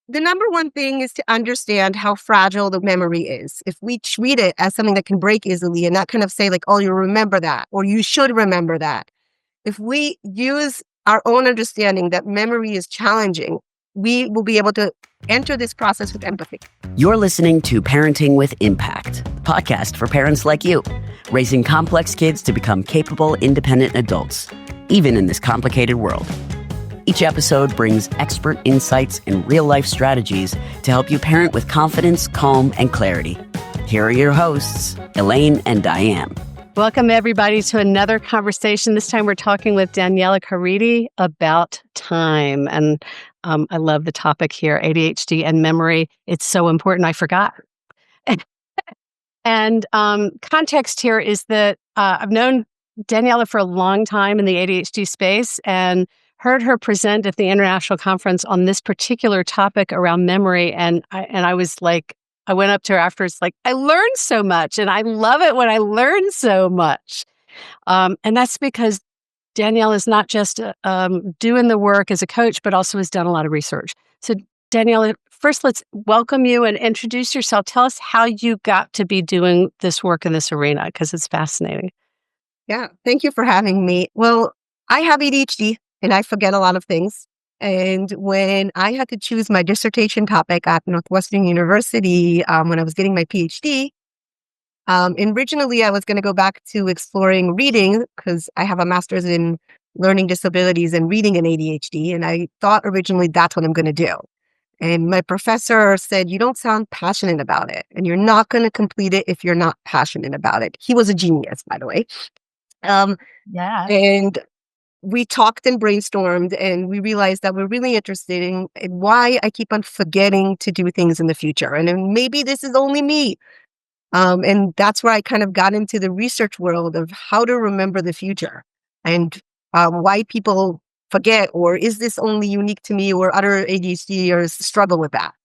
the number one thing is to understand how fragile the memory is. If we treat it as something that can break easily and not kind of say like, oh, you remember that, or you should remember that. If we use our own understanding that memory is challenging, we will be able to enter this process with empathy. You're listening to Parenting with Impact, the podcast for parents like you, raising complex kids to become capable, independent adults, even in this complicated world. Each episode brings expert insights and real-life strategies to help you parent with confidence, calm, and clarity. Here are your hosts, Elaine and Diane. Welcome, everybody, to another conversation. This time we're talking with Daniella Karidi about time. And I love the topic here, ADHD and memory. It's so important. I forgot. And context here is that I've known Daniella for a long time in the ADHD space and heard her present at the international conference on this particular topic around memory. And I was like, I went up to her afterwards, like, I learned so much and I love it when I learn so much. And that's because Danielle is not just doing the work as a coach, but also has done a lot of research. So Danielle, first, let's welcome you and introduce yourself. Tell us how you got to be doing this work in this arena, because it's fascinating. Yeah, thank you for having me. Well, I have ADHD and I forget a lot of things. And when I had to choose my dissertation topic at Northwestern University, when I was getting my PhD, originally I was going to go back to exploring reading because I have a master's in learning disabilities and reading and ADHD. And I thought originally that's what I'm going to do. And my professor said, you don't sound passionate about it and you're not going to complete it if you're not passionate about it. He was a genius, by the way. Yeah. And we talked and brainstormed and we realized that we're really interested in why I keep on forgetting to do things in the future. And then maybe this is only me. And that's where I kind of got into the research world of how to remember the future and why people forget, or is this only unique to me, or other ADHDers struggle with that.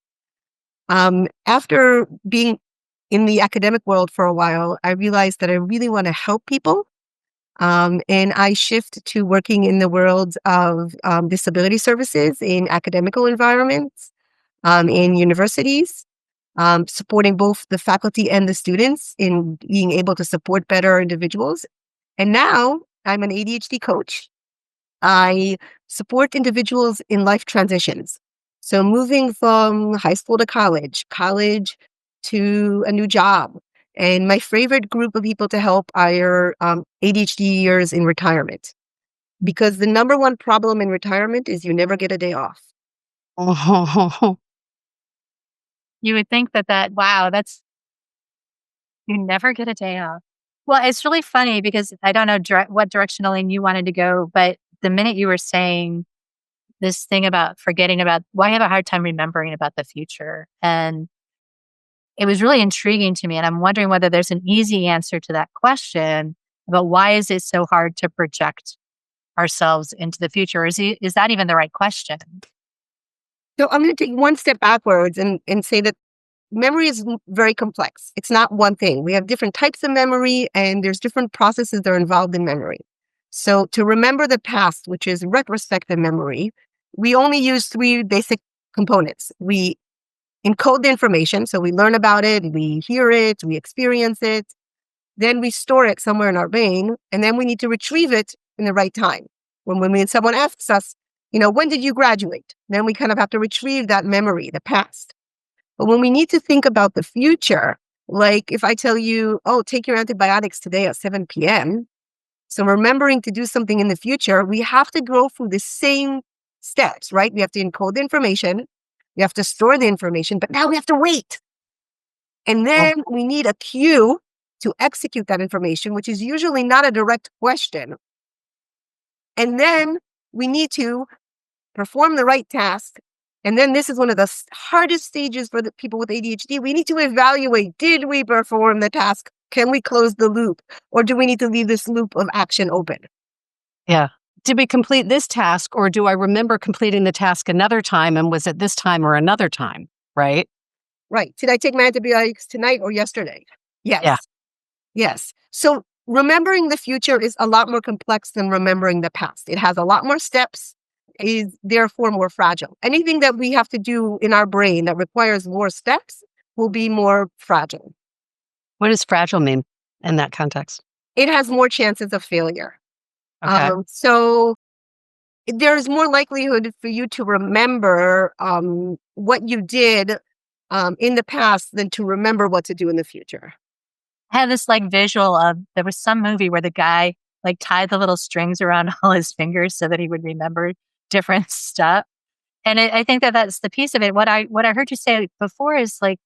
After being in the academic world for a while, I realized that I really want to help people. And I shift to working in the world of disability services in academical environments, in universities, supporting both the faculty and the students in being able to support better individuals. And now I'm an ADHD coach. I support individuals in life transitions. So moving from high school to college to a new job. And my favorite group of people to help are ADHDers in retirement. Because the number one problem in retirement is you never get a day off. You would think wow, you never get a day off. Well, it's really funny because I don't know what direction, Elaine, you wanted to go, but the minute you were saying this thing about forgetting about, well, I have a hard time remembering about the future. And it was really intriguing to me. And I'm wondering whether there's an easy answer to that question about why is it so hard to project ourselves into the future? Is that even the right question? So I'm going to take one step backwards and say that memory is very complex. It's not one thing. We have different types of memory and there's different processes that are involved in memory. So to remember the past, which is retrospective memory, we only use three basic components. We encode the information. So we learn about it, we hear it, we experience it. Then we store it somewhere in our brain. And then we need to retrieve it in the right time. When someone asks us, when did you graduate? Then we kind of have to retrieve that memory, the past. But when we need to think about the future, like if I tell you, oh, take your antibiotics today at 7 p.m. So remembering to do something in the future, we have to go through the same steps, right? We have to encode the information. We have to store the information, but now we have to wait. And then we need a cue to execute that information, which is usually not a direct question. And then we need to perform the right task. And then this is one of the hardest stages for the people with ADHD. We need to evaluate, did we perform the task? Can we close the loop? Or do we need to leave this loop of action open? Yeah. Did we complete this task, or do I remember completing the task another time, and was it this time or another time, right? Right. Did I take my antibiotics tonight or yesterday? Yes. Yeah. Yes. So remembering the future is a lot more complex than remembering the past. It has a lot more steps. is therefore more fragile. Anything that we have to do in our brain that requires more steps will be more fragile. What does fragile mean in that context? It has more chances of failure. Okay. So there's more likelihood for you to remember what you did in the past than to remember what to do in the future. I had this like visual of there was some movie where the guy like tied the little strings around all his fingers so that he would remember different stuff. And I think that that's the piece of it. What I heard you say before is like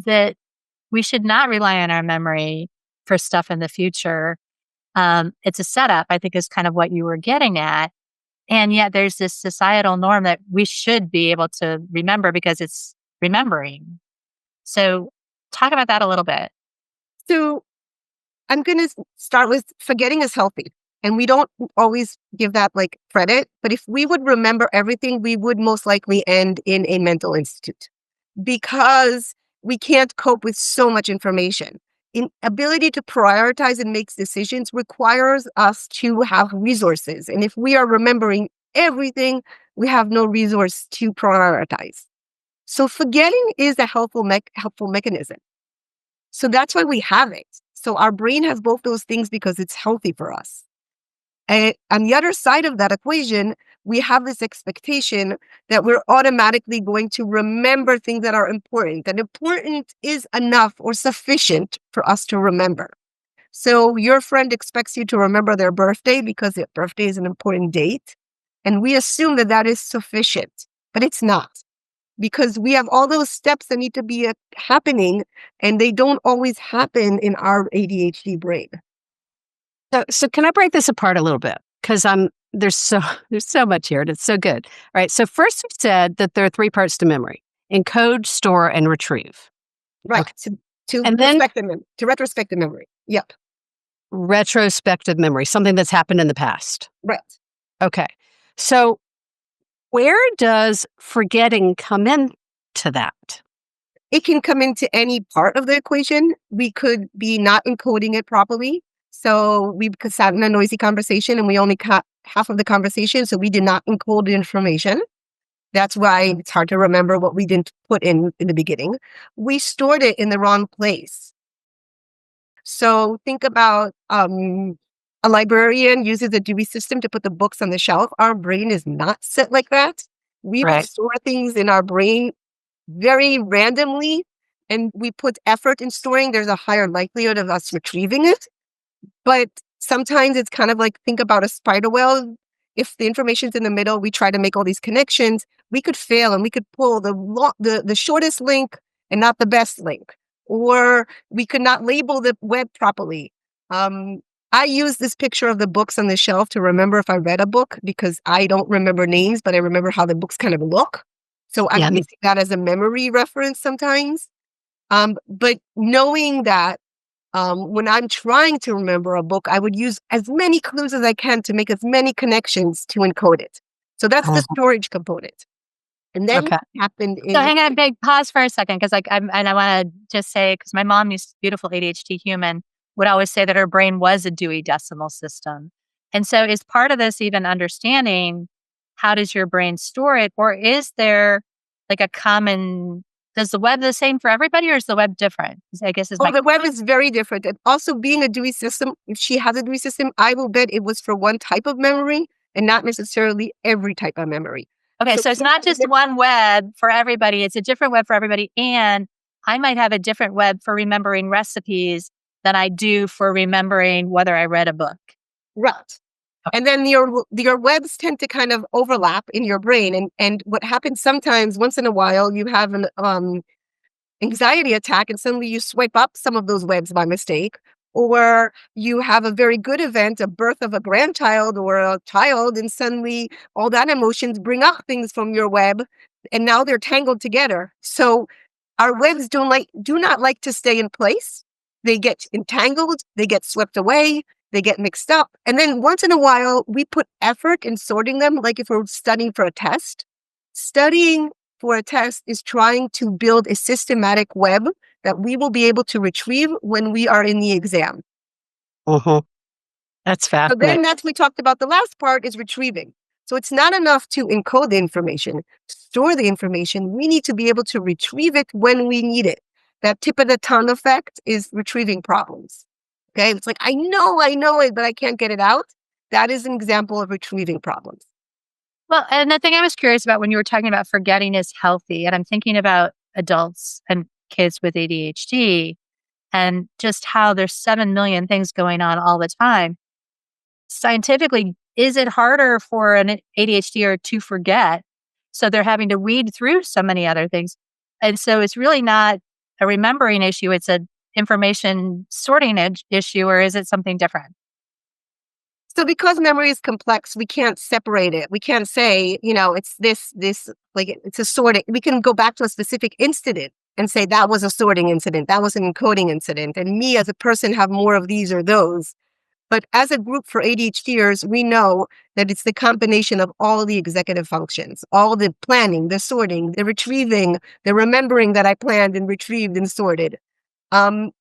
that we should not rely on our memory for stuff in the future. It's a setup, I think, is kind of what you were getting at. And yet there's this societal norm that we should be able to remember because it's remembering. So talk about that a little bit. So I'm going to start with forgetting is healthy. And we don't always give that like credit. But if we would remember everything, we would most likely end in a mental institute because we can't cope with so much information. Ability to prioritize and make decisions requires us to have resources. And if we are remembering everything, we have no resource to prioritize. So forgetting is a helpful mechanism. So that's why we have it. So our brain has both those things because it's healthy for us. And on the other side of that equation, we have this expectation that we're automatically going to remember things that are important. And important is enough or sufficient for us to remember. So your friend expects you to remember their birthday because their birthday is an important date. And we assume that that is sufficient, but it's not. Because we have all those steps that need to be happening, and they don't always happen in our ADHD brain. So can I break this apart a little bit? Because there's so much here, and it's so good. All right. So first, we said that there are 3 parts to memory: encode, store, and retrieve. Right. Okay. To And then retrospective memory. Yep. retrospective memory, something that's happened in the past. Right. Okay. So where does forgetting come into that? It can come into any part of the equation. We could be not encoding it properly. So we could sat in a noisy conversation and we only caught half of the conversation. So we did not encode the information. That's why it's hard to remember what we didn't put in the beginning. We stored it in the wrong place. So think about a librarian uses a Dewey system to put the books on the shelf. Our brain is not set like that. We will Right. store things in our brain very randomly, and we put effort in storing. There's a higher likelihood of us retrieving it. But sometimes it's kind of like, think about a spider web. If the information's in the middle, we try to make all these connections. We could fail and we could pull the shortest link and not the best link. Or we could not label the web properly. I use this picture of the books on the shelf to remember if I read a book because I don't remember names, but I remember how the books kind of look. So I'm using that as a memory reference sometimes. But knowing that when I'm trying to remember a book, I would use as many clues as I can to make as many connections to encode it. So that's the storage component. And then what happened is... So hang on, big pause for a second, because I want to just say, because my mom, this beautiful ADHD human, would always say that her brain was a Dewey Decimal System. And so is part of this even understanding how does your brain store it? Or is there like a common... Does the web the same for everybody, or is the web different? I guess is the web is very different. And also being a Dewey system, if she has a Dewey system, I will bet it was for one type of memory and not necessarily every type of memory. Okay, so it's not just one web for everybody. It's a different web for everybody. And I might have a different web for remembering recipes than I do for remembering whether I read a book. Right. And then your webs tend to kind of overlap in your brain. And what happens sometimes, once in a while, you have an anxiety attack and suddenly you swipe up some of those webs by mistake. Or you have a very good event, a birth of a grandchild or a child, and suddenly all that emotions bring up things from your web, and now they're tangled together. So our webs do not like to stay in place. They get entangled, they get swept away, they get mixed up. And then once in a while, we put effort in sorting them, like if we're studying for a test. Studying for a test is trying to build a systematic web that we will be able to retrieve when we are in the exam. That's fascinating. So then we talked about the last part is retrieving. So it's not enough to encode the information, store the information. We need to be able to retrieve it when we need it. That tip of the tongue effect is retrieving problems. Okay. It's like, I know it, but I can't get it out. That is an example of retrieving problems. Well, and the thing I was curious about when you were talking about forgetting is healthy, and I'm thinking about adults and kids with ADHD and just how there's 7 million things going on all the time. Scientifically, is it harder for an ADHDer to forget? So they're having to weed through so many other things. And so it's really not a remembering issue, it's a information sorting issue, or is it something different? So because memory is complex, we can't separate it. We can't say, it's this, like it's a sorting. We can go back to a specific incident and say that was a sorting incident, that was an encoding incident. And me as a person have more of these or those. But as a group for ADHDers, we know that it's the combination of all the executive functions, all the planning, the sorting, the retrieving, the remembering that I planned and retrieved and sorted. When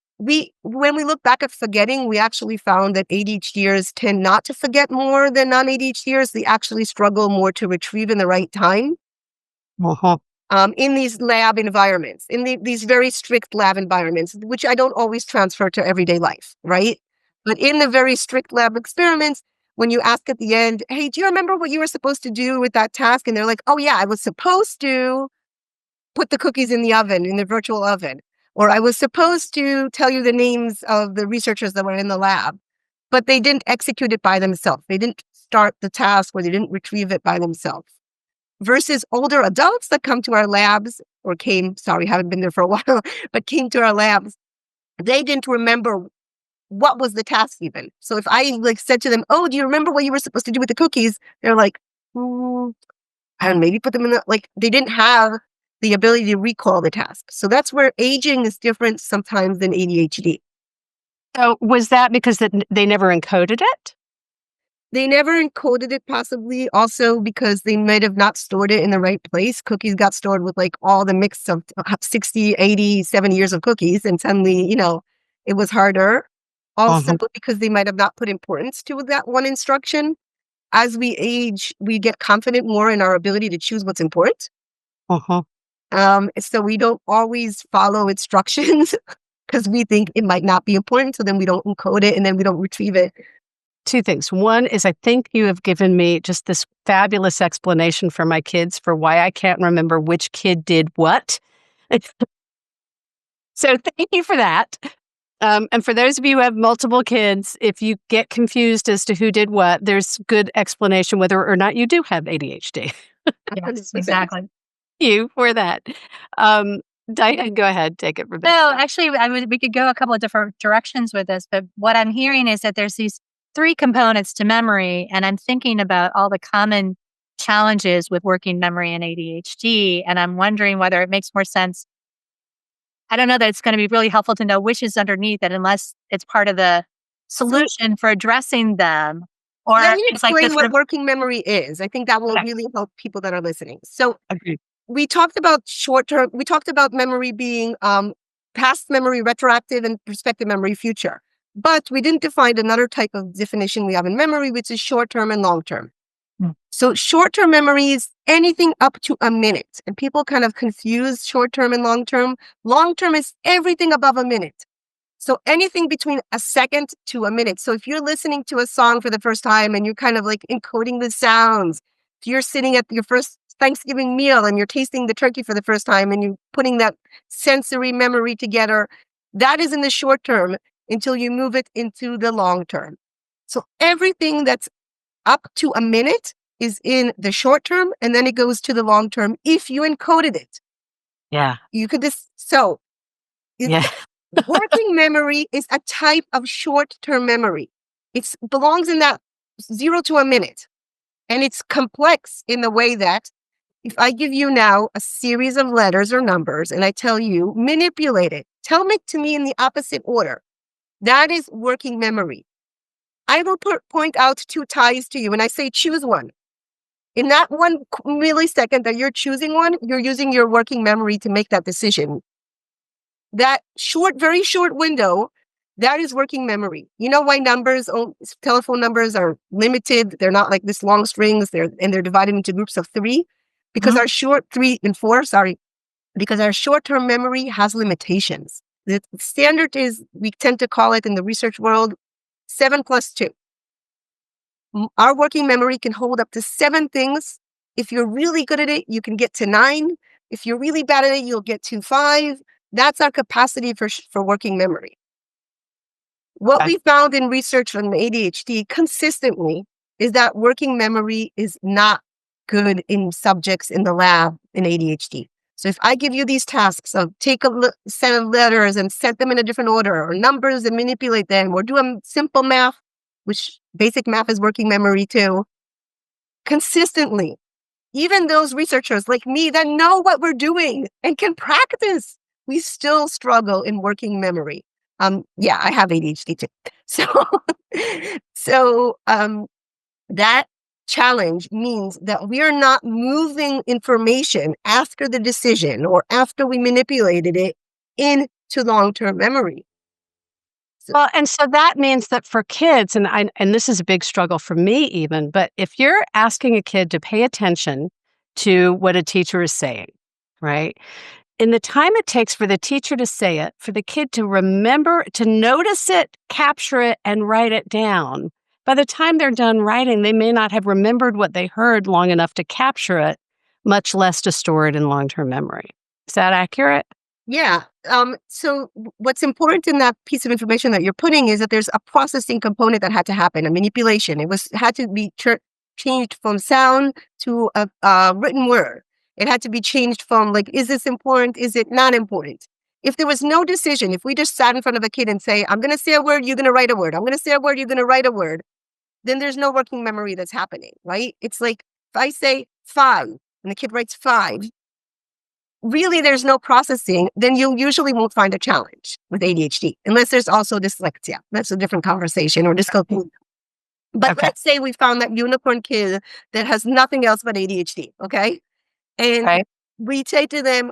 we look back at forgetting, we actually found that ADHDers tend not to forget more than non-ADHDers. They actually struggle more to retrieve in the right time. Uh-huh. In these lab environments, these very strict lab environments, which I don't always transfer to everyday life, right? But in the very strict lab experiments, when you ask at the end, hey, do you remember what you were supposed to do with that task? And they're like, oh yeah, I was supposed to put the cookies in the oven, in the virtual oven. Or I was supposed to tell you the names of the researchers that were in the lab, but they didn't execute it by themselves. They didn't start the task or they didn't retrieve it by themselves. Versus older adults that come to our labs or haven't been there for a while, but came to our labs, they didn't remember what was the task even. So if I said to them, oh, do you remember what you were supposed to do with the cookies? They're like, I don't know, maybe put them in they didn't have the ability to recall the task. So that's where aging is different sometimes than ADHD. So was that because they never encoded it? They never encoded it, possibly also because they might have not stored it in the right place. Cookies got stored with all the mix of 60, 80, 70 years of cookies. And suddenly, it was harder. Also because they might have not put importance to that one instruction. As we age, we get confident more in our ability to choose what's important. So we don't always follow instructions because we think it might not be important. So then we don't encode it and then we don't retrieve it. Two things. One is I think you have given me just this fabulous explanation for my kids for why I can't remember which kid did what. So thank you for that. And for those of you who have multiple kids, if you get confused as to who did what, there's good explanation whether or not you do have ADHD. Yes, exactly. Thank you for that. Diane, go ahead, take it from there. No, actually, we could go a couple of different directions with this, but what I'm hearing is that there's these 3 components to memory, and I'm thinking about all the common challenges with working memory and ADHD, and I'm wondering whether it makes more sense. I don't know that it's going to be really helpful to know which is underneath it unless it's part of the solution for addressing them. Or let me it's like explain this what working memory is. I think that will Okay. really help people that are listening. So Agreed. we talked about short-term, we talked about memory being past memory, retroactive, and prospective memory, future. But we didn't define another type of definition we have in memory, which is short-term and long-term. So short-term memory is anything up to a minute. And people kind of confuse short-term and long-term. Long-term is everything above a minute. So anything between a second to a minute. So if you're listening to a song for the first time and you're kind of encoding the sounds, if you're sitting at your first Thanksgiving meal and you're tasting the turkey for the first time and you're putting that sensory memory together, that is in the short term until you move it into the long term. So everything that's up to a minute is in the short term, and then it goes to the long term if you encoded it. Yeah. You could Yeah. working memory is a type of short-term memory. It belongs in that 0 to a minute. And it's complex in the way that if I give you now a series of letters or numbers and I tell you, manipulate it, tell it to me in the opposite order. That is working memory. I will point out 2 ties to you and I say, choose one. In that 1 millisecond that you're choosing one, you're using your working memory to make that decision. That very short window That is working memory. You know why telephone numbers are limited? They're not like this long strings. They're divided into groups of 3 because Mhm. our 3 and 4, sorry, because our short-term memory has limitations. The standard is, we tend to call it in the research world, 7 plus 2. Our working memory can hold up to 7 things. If you're really good at it, you can get to 9. If you're really bad at it, you'll get to 5. That's our capacity for working memory. What Okay. we found in research on ADHD consistently is that working memory is not good in subjects in the lab in ADHD. So if I give you these tasks of take a set of letters and set them in a different order, or numbers and manipulate them, or do a simple math, which basic math is working memory too, consistently, even those researchers like me that know what we're doing and can practice, we still struggle in working memory. Yeah, I have ADHD too. So, so that challenge means that we are not moving information after the decision or after we manipulated it into long-term memory. Well, and so that means that for kids, and this is a big struggle for me even, but if you're asking a kid to pay attention to what a teacher is saying, right? In the time it takes for the teacher to say it, for the kid to remember, to notice it, capture it, and write it down, by the time they're done writing, they may not have remembered what they heard long enough to capture it, much less to store it in long-term memory. Is that accurate? Yeah. So what's important in that piece of information that you're putting is that there's a processing component that had to happen, a manipulation. Had to be changed from sound to a written word. It had to be changed from like, is this important? Is it not important? If there was no decision, if we just sat in front of a kid and say, I'm going to say a word, you're going to write a word. I'm going to say a word, you're going to write a word. Then there's no working memory that's happening, right? It's like if I say 5 and the kid writes 5, really there's no processing, then you usually won't find a challenge with ADHD, unless there's also dyslexia. That's a different conversation, or dyscalculia. But Okay. let's say we found that unicorn kid that has nothing else but ADHD, okay? And Okay. we say to them,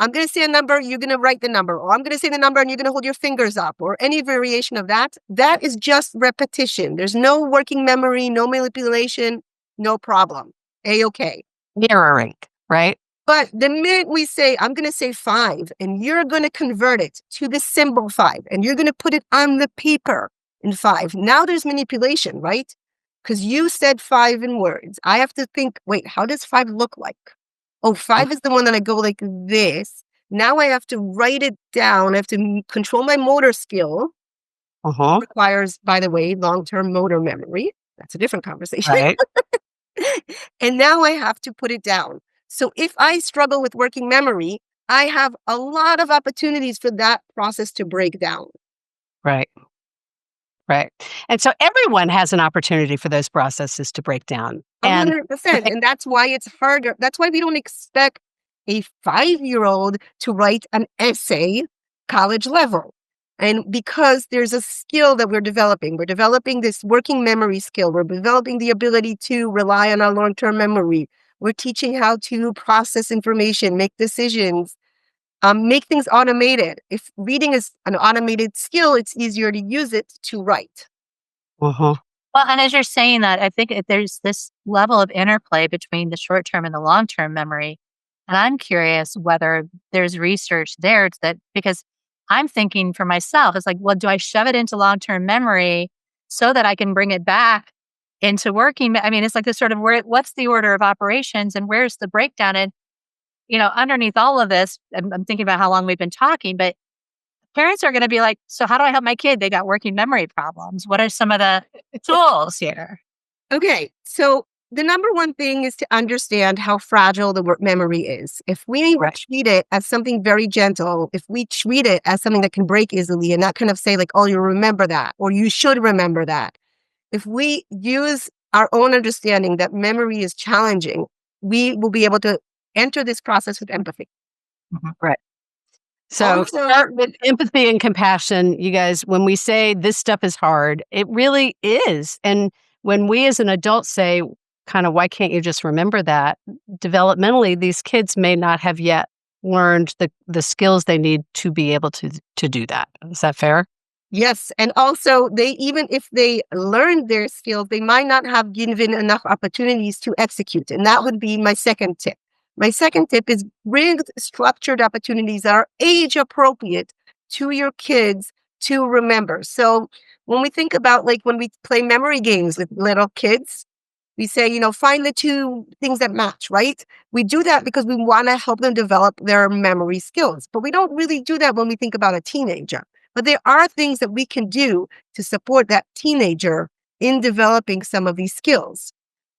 I'm going to say a number, you're going to write the number, or I'm going to say the number and you're going to hold your fingers up, or any variation of that. That is just repetition. There's no working memory, no manipulation, no problem. A-okay. Mirroring, right? But the minute we say, I'm going to say 5, and you're going to convert it to the symbol 5, and you're going to put it on the paper in 5, now there's manipulation, right? Because you said 5 in words. I have to think, wait, how does 5 look like? Oh, 5 is the one that I go like this. Now I have to write it down. I have to control my motor skill. Uh-huh. Requires, by the way, long-term motor memory. That's a different conversation. Right. And now I have to put it down. So if I struggle with working memory, I have a lot of opportunities for that process to break down. Right. Right. And so everyone has an opportunity for those processes to break down. And 100%. And that's why it's harder. That's why we don't expect a 5-year-old to write an essay college level. And because there's a skill that we're developing this working memory skill. We're developing the ability to rely on our long-term memory. We're teaching how to process information, make decisions, make things automated. If reading is an automated skill, it's easier to use it to write. uh-huh. Well, and as you're saying that, I think there's this level of interplay between the short term and the long term memory. And I'm curious whether there's research there that, because I'm thinking for myself, it's like, well, do I shove it into long term memory so that I can bring it back into working? I mean, it's like this sort of what's the order of operations and where's the breakdown? And, underneath all of this, I'm thinking about how long we've been talking, but parents are going to be like, so how do I help my kid? They got working memory problems. What are some of the tools here? Okay, so the number one thing is to understand how fragile the memory is. If we Right. treat it as something very gentle, if we treat it as something that can break easily and not kind of say like, oh, you remember that, or you should remember that. If we use our own understanding that memory is challenging, we will be able to enter this process with empathy. Right. So Also, start with empathy and compassion. You guys, when we say this stuff is hard, it really is. And when we as an adult say, kind of, why can't you just remember that? Developmentally, these kids may not have yet learned the skills they need to be able to do that. Is that fair? Yes. And also even if they learned their skills, they might not have given enough opportunities to execute. And that would be my second tip. My second tip is bring structured opportunities that are age appropriate to your kids to remember. So when we think about like when we play memory games with little kids, we say, find the two things that match, right? We do that because we want to help them develop their memory skills. But we don't really do that when we think about a teenager. But there are things that we can do to support that teenager in developing some of these skills.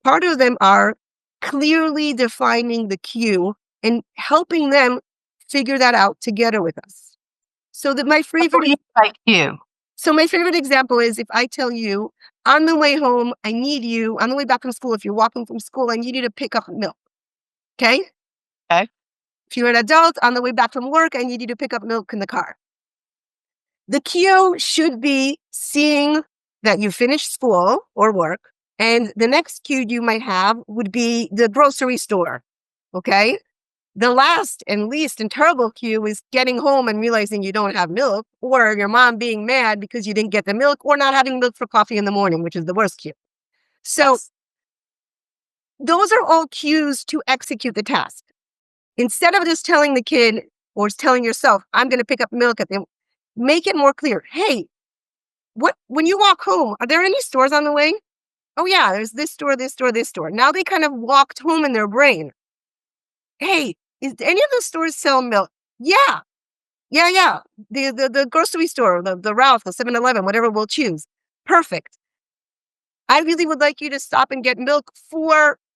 Part of them are clearly defining the cue and helping them figure that out together with us. So that my favorite Like you. So my favorite example is if I tell you, on the way home, I need you, on the way back from school, if you're walking from school, I need you to pick up milk. Okay? Okay. If you're an adult, on the way back from work, I need you to pick up milk in the car. The cue should be seeing that you finished school or work, and the next cue you might have would be the grocery store. Okay? The last and least and terrible cue is getting home and realizing you don't have milk, or your mom being mad because you didn't get the milk, or not having milk for coffee in the morning, which is the worst cue. So those are all cues to execute the task. Instead of just telling the kid or telling yourself, I'm going to pick up milk make it more clear. Hey, when you walk home, are there any stores on the way? Oh yeah, there's this store, this store, this store. Now they kind of walked home in their brain. Hey, is any of those stores sell milk? Yeah. Yeah. The grocery store, the Ralph, the 7-Eleven, whatever we'll choose. Perfect. I really would like you to stop and get milk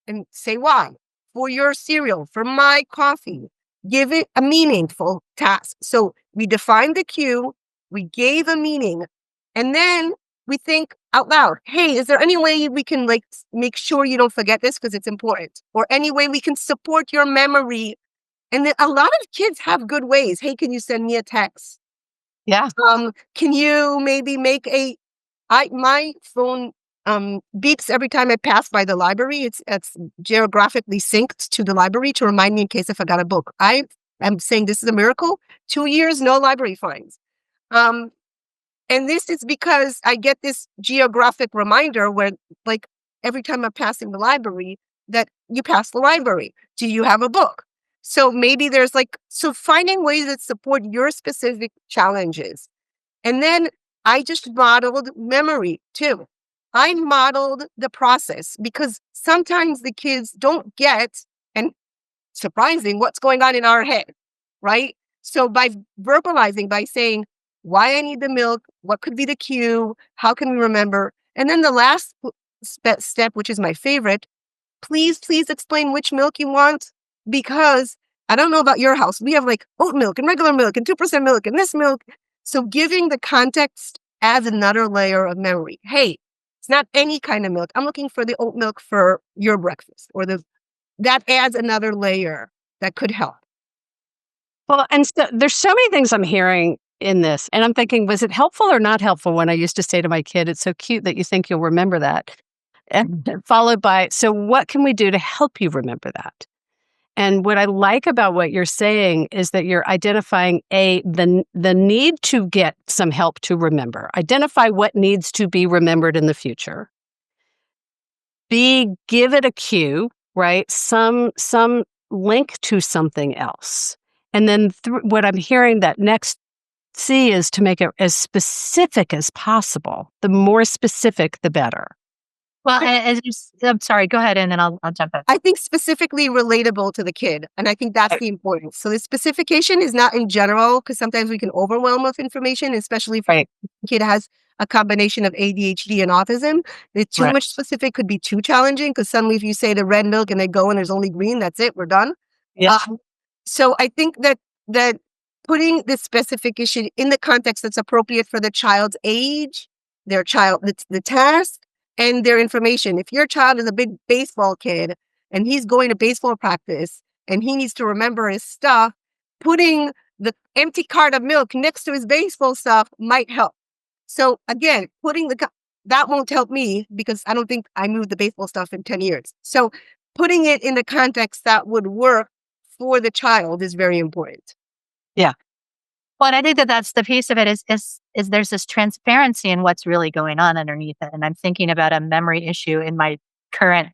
and say why, for your cereal, for my coffee. Give it a meaningful task. So we defined the cue, we gave a meaning, and then we think out loud, hey, is there any way we can make sure you don't forget this because it's important? Or any way we can support your memory? And then a lot of kids have good ways. Hey, can you send me a text? Yeah. Can you maybe make my phone beeps every time I pass by the library. It's geographically synced to the library to remind me in case I forgot a book. I am saying this is a miracle. 2 years, no library fines. And this is because I get this geographic reminder where, like, every time I'm passing the library, that you pass the library. Do you have a book? So maybe so finding ways that support your specific challenges. And then I just modeled memory too. I modeled the process because sometimes the kids don't get, and surprising, what's going on in our head, right? So by verbalizing, by saying why I need the milk, what could be the cue, how can we remember? And then the last step, which is my favorite, please explain which milk you want, because I don't know about your house. We have like oat milk and regular milk and 2% milk and this milk. So giving the context adds another layer of memory. Hey, it's not any kind of milk. I'm looking for the oat milk for your breakfast, or that adds another layer that could help. Well, and so there's so many things I'm hearing in this, and I'm thinking, was it helpful or not helpful when I used to say to my kid, it's so cute that you think you'll remember that? And followed by, so what can we do to help you remember that? And what I like about what you're saying is that you're identifying the need to get some help to remember. Identify what needs to be remembered in the future. B, give it a cue, right? Some link to something else. And then what I'm hearing that next C is to make it as specific as possible. The more specific, the better. Well, I'm sorry, go ahead and then I'll jump in. I think specifically relatable to the kid. And I think that's the importance. So the specification is not in general, because sometimes we can overwhelm with information, especially if a kid has a combination of ADHD and autism. It's too much specific could be too challenging, because suddenly if you say the red milk and they go and there's only green, that's it, we're done. Yeah. So I think that putting the specification in the context that's appropriate for the child's age, the task, and their information. If your child is a big baseball kid and he's going to baseball practice and he needs to remember his stuff, putting the empty cart of milk next to his baseball stuff might help. So again, that won't help me because I don't think I moved the baseball stuff in 10 years. So putting it in the context that would work for the child is very important. Yeah. Well, and I think that that's the piece of it is there's this transparency in what's really going on underneath it. And I'm thinking about a memory issue in my current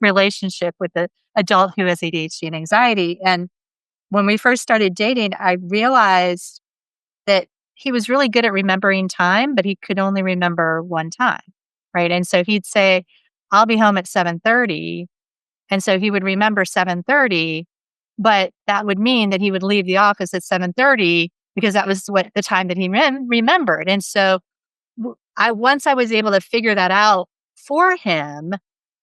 relationship with the adult who has ADHD and anxiety. And when we first started dating, I realized that he was really good at remembering time, but he could only remember one time, right? And so he'd say, "I'll be home at 7:30." And so he would remember 7:30, but that would mean that he would leave the office at 7:30 because that was what the time that he remembered. And so I once I was able to figure that out for him,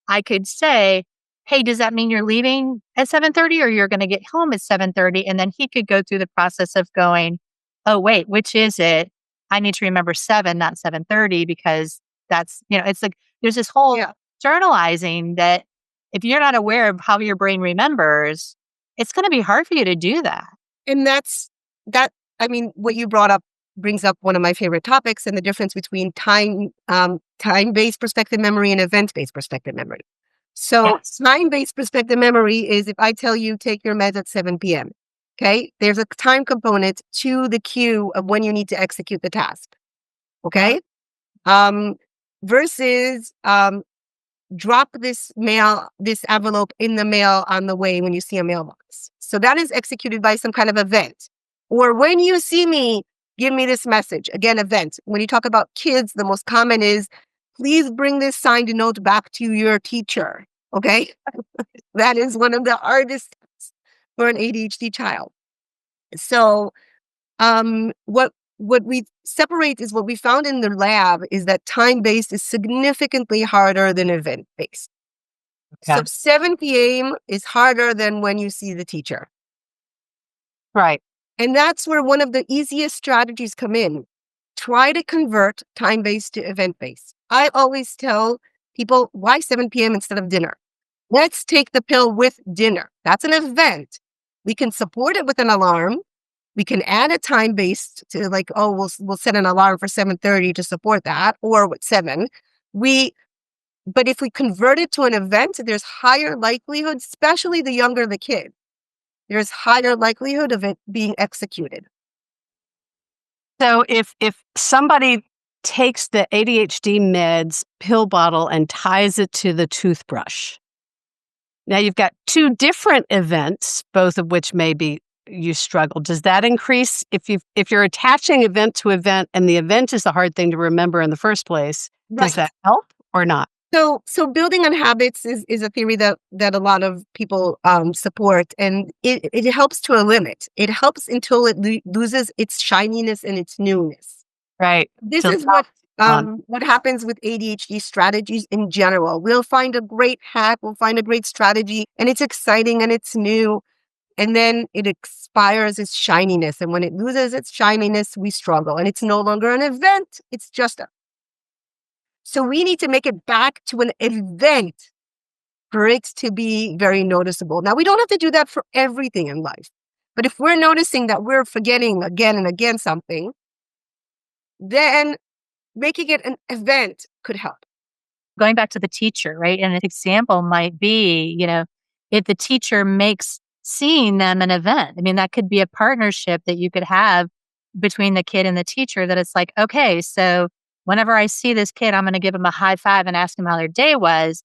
I could say, "Hey, does that mean you're leaving at 7:30 or you're gonna get home at 7:30?" And then he could go through the process of going, "Oh, wait, which is it? I need to remember 7, not 7:30 because that's," it's like there's this whole Yeah. journalizing that if you're not aware of how your brain remembers, it's gonna be hard for you to do that. And that, I mean, what you brought up brings up one of my favorite topics and the difference between time-based perspective memory and event-based perspective memory. So Yes. time-based perspective memory is if I tell you take your meds at 7 p.m. Okay, there's a time component to the cue of when you need to execute the task. Okay, um, versus drop this envelope in the mail on the way when you see a mailbox. So that is executed by some kind of event. Or when you see me, give me this message. Again, event. When you talk about kids, the most common is, please bring this signed note back to your teacher. Okay. That is one of the hardest things for an ADHD child. So what we separate is what we found in the lab is that time-based is significantly harder than event-based. So Okay. 7 p.m. is harder than when you see the teacher. Right. And that's where one of the easiest strategies come in. Try to convert time-based to event-based. I always tell people, why 7 p.m. instead of dinner? Let's take the pill with dinner. That's an event. We can support it with an alarm. We can add a time-based to like, oh, we'll set an alarm for 7:30 to support that, or with 7. But if we convert it to an event, there's higher likelihood, especially the younger the kid, there's higher likelihood of it being executed. So if somebody takes the ADHD meds pill bottle and ties it to the toothbrush, now you've got two different events, both of which maybe you struggle. Does that increase if you're attaching event to event and the event is the hard thing to remember in the first place? Does Right. that help or not? So building on habits is a theory that a lot of people support, and it helps to a limit. It helps until it loses its shininess and its newness. Right. This So is on. what happens with ADHD strategies in general. We'll find a great hack, we'll find a great strategy, and it's exciting and it's new, and then it expires its shininess. And when it loses its shininess, we struggle, and it's no longer an event. It's just a. So we need to make it back to an event for it to be very noticeable. Now, we don't have to do that for everything in life. But if we're noticing that we're forgetting again and again something, then making it an event could help. Going back to the teacher, right? And an example might be, if the teacher makes seeing them an event. I mean, that could be a partnership that you could have between the kid and the teacher that it's like, okay, so whenever I see this kid, I'm going to give them a high five and ask them how their day was.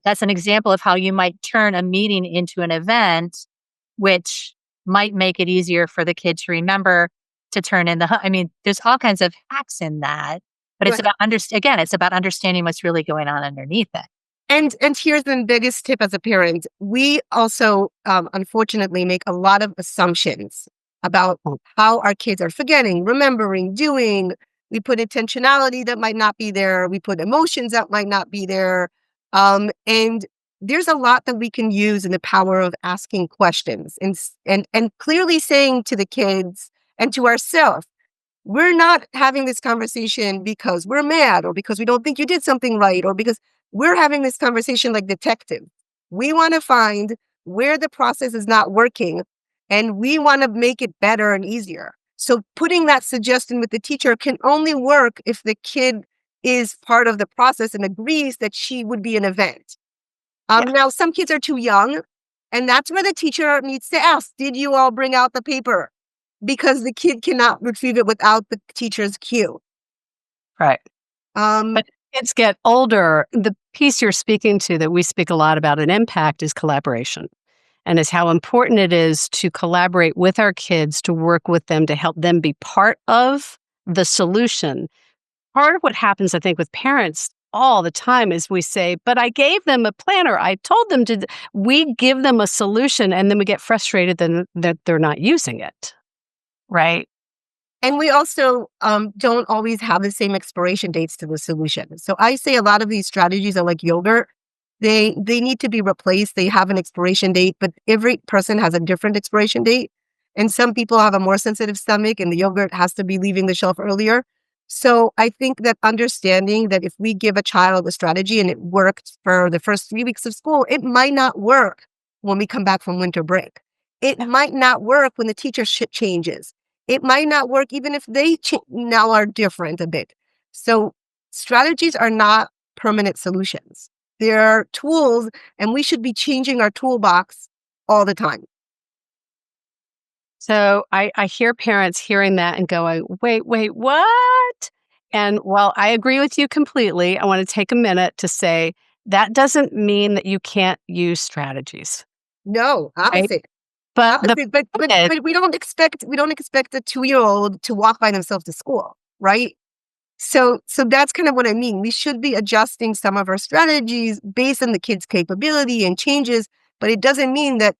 That's an example of how you might turn a meeting into an event, which might make it easier for the kid to remember to turn in I mean, there's all kinds of hacks in that, but it's Right. about again, it's about understanding what's really going on underneath it. And here's the biggest tip as a parent. We also, unfortunately, make a lot of assumptions about how our kids are forgetting, remembering, doing. We put intentionality that might not be there. We put emotions that might not be there. And there's a lot that we can use in the power of asking questions and clearly saying to the kids and to ourselves, we're not having this conversation because we're mad or because we don't think you did something right or because we're having this conversation like detective. We want to find where the process is not working and we want to make it better and easier. So putting that suggestion with the teacher can only work if the kid is part of the process and agrees that she would be an event. Now, some kids are too young, and that's where the teacher needs to ask, did you all bring out the paper? because the kid cannot retrieve it without the teacher's cue. Right. Um, But kids get older. The piece you're speaking to that we speak a lot about in Impact is collaboration, and is how important it is to collaborate with our kids, to work with them, to help them be part of the solution. Part of what happens, I think, with parents all the time is we say, but I gave them a planner. I told them to, we give them a solution and then we get frustrated then that they're not using it. Right. And we also don't always have the same expiration dates to the solution. So I say a lot of these strategies are like yogurt. They need to be replaced. They have an expiration date, but every person has a different expiration date. And some people have a more sensitive stomach and the yogurt has to be leaving the shelf earlier. So I think that understanding that if we give a child a strategy and it worked for the first 3 weeks of school, it might not work when we come back from winter break. It might not work when the teacher changes. It might not work even if they now are different a bit. So strategies are not permanent solutions. They're tools, and we should be changing our toolbox all the time. So I hear parents hearing that and going, wait, what? And while I agree with you completely, I want to take a minute to say that doesn't mean that you can't use strategies. No, Right? opposite. But But we don't expect a 2-year-old to walk by themselves to school, right? So that's kind of what I mean. We should be adjusting some of our strategies based on the kid's capability and changes, but it doesn't mean that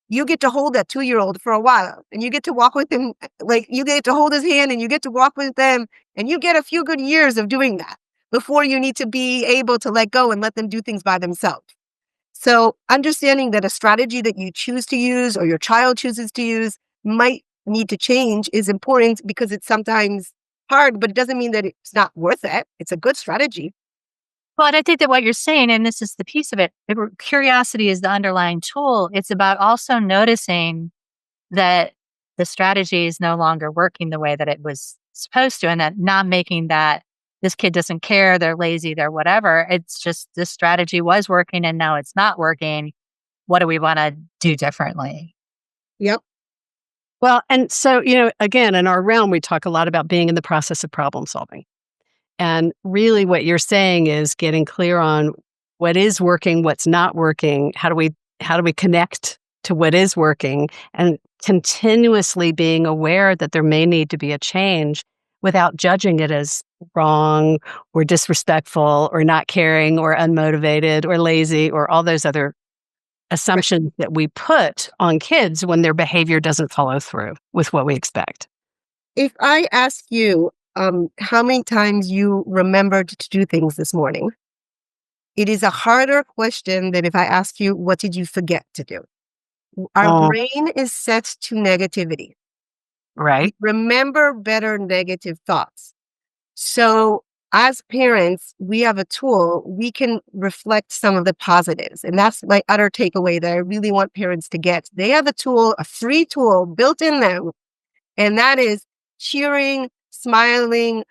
you get to hold that 2-year-old for a while and you get to walk with them, like you get to hold his hand and you get to walk with them and you get a few good years of doing that before you need to be able to let go and let them do things by themselves. So understanding that a strategy that you choose to use or your child chooses to use might need to change is important because it's sometimes hard, but it doesn't mean that it's not worth it. It's a good strategy. But I think that what you're saying, and this is the piece of it, curiosity is the underlying tool. It's about also noticing that the strategy is no longer working the way that it was supposed to, and that not making that this kid doesn't care, they're lazy, they're whatever. It's just this strategy was working and now it's not working. What do we want to do differently? Yep. well, and so, again, in our realm, we talk a lot about being in the process of problem solving. And really what you're saying is getting clear on what is working, what's not working, how do we connect to what is working, and continuously being aware that there may need to be a change without judging it as wrong or disrespectful or not caring or unmotivated or lazy or all those other assumptions that we put on kids when their behavior doesn't follow through with what we expect. If I ask you how many times you remembered to do things this morning, it is a harder question than if I ask you, what did you forget to do? Our Oh, brain is set to negativity. right. Remember better negative thoughts. So as parents, we have a tool, we can reflect some of the positives. And that's my utter takeaway that I really want parents to get. They have a tool, a free tool built in them. And that is cheering, smiling,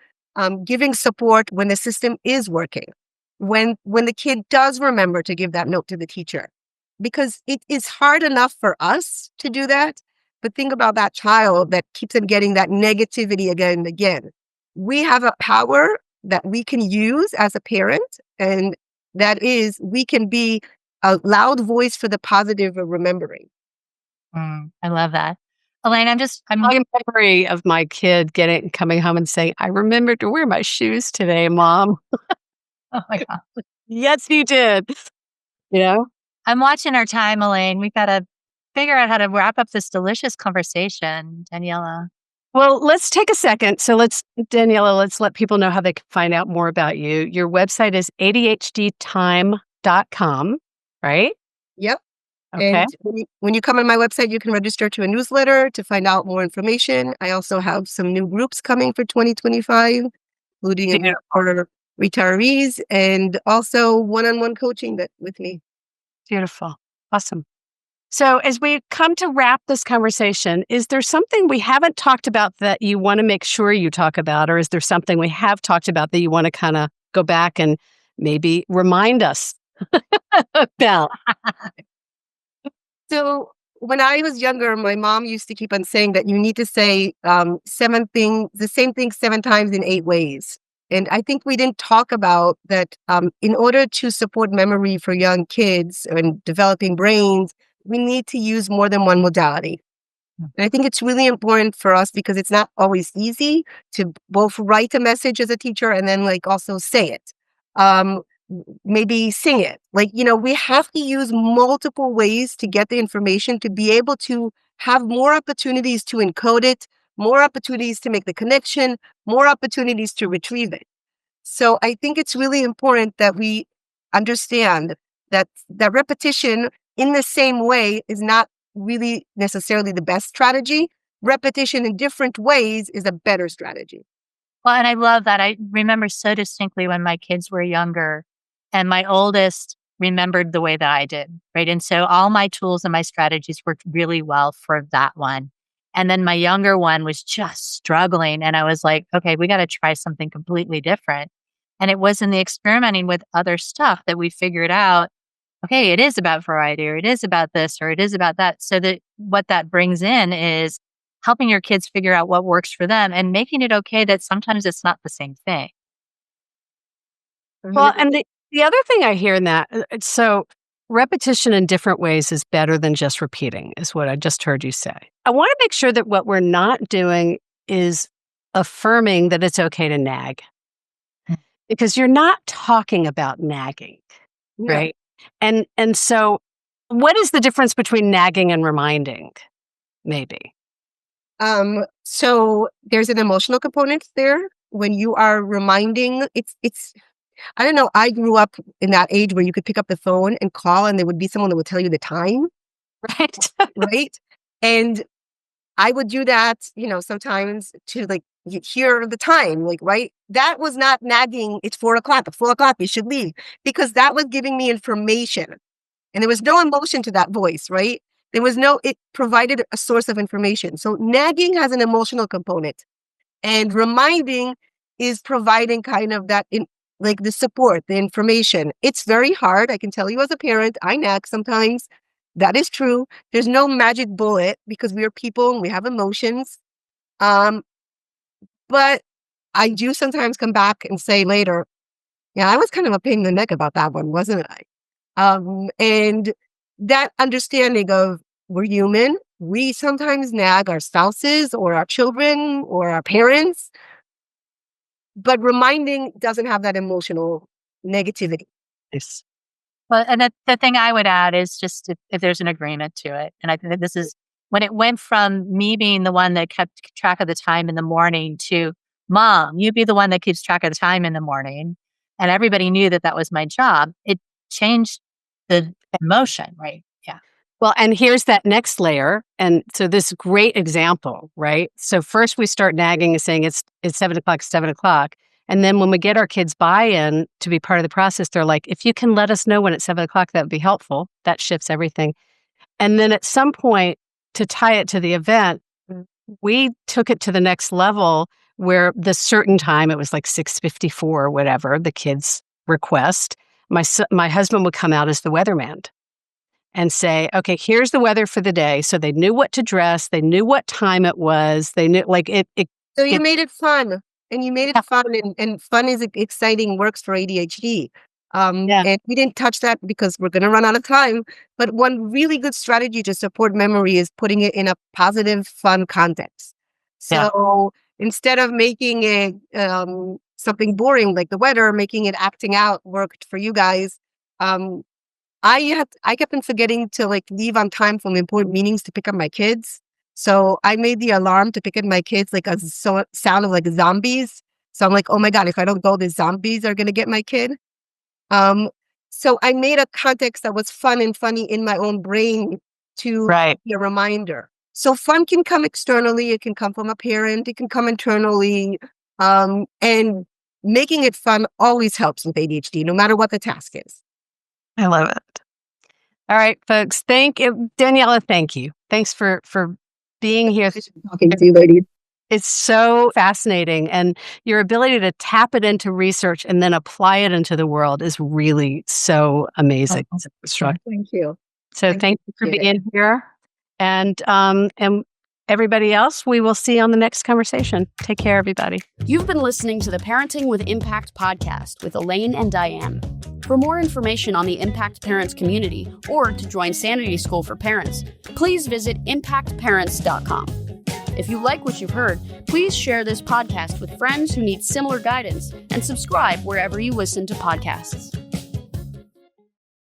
giving support when the system is working. When the kid does remember to give that note to the teacher. Because it is hard enough for us to do that. But think about that child that keeps on getting that negativity again and again. We have a power that we can use as a parent, and that is we can be a loud voice for the positive of remembering. I love that. Elaine, I'm, I memory of my kid coming home and saying, I remembered to wear my shoes today, Mom. oh my God. Yes, you did. You know? I'm watching our time, Elaine. We've got to figure out how to wrap up this delicious conversation, Daniella. Well, let's take a second. So Daniella, let's let people know how they can find out more about you. Your website is ADHDtime.com, right? Yep. Okay. And when you come on my website, you can register to a newsletter to find out more information. I also have some new groups coming for 2025, including Yeah. for retirees and also one-on-one coaching with me. Beautiful. Awesome. So as we come to wrap this conversation, is there something we haven't talked about that you want to make sure you talk about? Or is there something we have talked about that you want to kind of go back and maybe remind us about? So when I was younger, my mom used to keep on saying that you need to say the same thing 7 times in 8 ways. And I think we didn't talk about that in order to support memory for young kids and developing brains, we need to use more than one modality. And I think it's really important for us because it's not always easy to both write a message as a teacher and then like also say it. Um, Maybe sing it. Like, we have to use multiple ways to get the information to be able to have more opportunities to encode it, more opportunities to make the connection, more opportunities to retrieve it. So I think it's really important that we understand that repetition in the same way is not really necessarily the best strategy. Repetition in different ways is a better strategy. Well, and I love that. I remember so distinctly when my kids were younger and my oldest remembered the way that I did, right? And so all my tools and my strategies worked really well for that one. And then my younger one was just struggling. And I was like, okay, we got to try something completely different. And it was in the experimenting with other stuff that we figured out, okay, it is about variety, or it is about this, or it is about that. So that what that brings in is helping your kids figure out what works for them and making it okay that sometimes it's not the same thing. Well, and the other thing I hear in that, so repetition in different ways is better than just repeating, is what I just heard you say. I want to make sure that what we're not doing is affirming that it's okay to nag, because you're not talking about nagging, No. right? And so what is the difference between nagging and reminding, maybe? So there's an emotional component there. When you are reminding, it's I don't know, I grew up in that age where you could pick up the phone and call and there would be someone that would tell you the time, Right? right? And I would do that, sometimes to like hear the time, like, right? That was not nagging. It's 4 o'clock. At 4 o'clock, you should leave, because that was giving me information. And there was no emotion to that voice, right? It provided a source of information. So nagging has an emotional component, and reminding is providing kind of like the support, the information. It's very hard. I can tell you as a parent, I nag sometimes. That is true. There's no magic bullet because we are people and we have emotions. Um, but I do sometimes come back and say later, yeah, I was kind of a pain in the neck about that one, wasn't I? And that understanding of we're human, we sometimes nag our spouses or our children or our parents, but reminding doesn't have that emotional negativity. Yes. Well, and the thing I would add is just if there's an agreement to it. And I think that this is when it went from me being the one that kept track of the time in the morning to mom, you be the one that keeps track of the time in the morning. And everybody knew that that was my job. It changed the emotion, right? Yeah. Well, and here's that next layer. And so this great example, right? So first we start nagging and saying it's 7 o'clock, 7 o'clock. And then when we get our kids buy-in to be part of the process, they're like, if you can let us know when it's 7 o'clock, that would be helpful. That shifts everything. And then at some point, to tie it to the event, we took it to the next level where the certain time, it was like 6:54 or whatever, the kids' request, my husband would come out as the weatherman and say, okay, here's the weather for the day. So they knew what to dress. They knew what time it was. They knew like it. So you made it fun, and you made it fun, and fun is exciting, works for ADHD. Yeah. And we didn't touch that because we're going to run out of time. But one really good strategy to support memory is putting it in a positive, fun context. Yeah. So instead of making it something boring like the weather, making it acting out worked for you guys. I kept on forgetting to like leave on time from important meetings to pick up my kids. So I made the alarm to pick up my kids like a sound of like zombies. So I'm like, oh my God, if I don't go, the zombies are gonna get my kid. Um, so I made a context that was fun and funny in my own brain to Right. be a reminder. So fun can come externally, it can come from a parent, it can come internally. And making it fun always helps with ADHD, no matter what the task is. I love it. All right, folks. Thank you. Daniella, thank you. Thanks for being here. Talking to you, ladies. It's so fascinating. And your ability to tap it into research and then apply it into the world is really so amazing. Oh, So Thank you. thank you for being here. And everybody else, we will see on the next conversation. Take care, everybody. You've been listening to the Parenting with Impact podcast with Elaine and Diane. For more information on the Impact Parents community or to join Sanity School for Parents, please visit impactparents.com. If you like what you've heard, please share this podcast with friends who need similar guidance and subscribe wherever you listen to podcasts.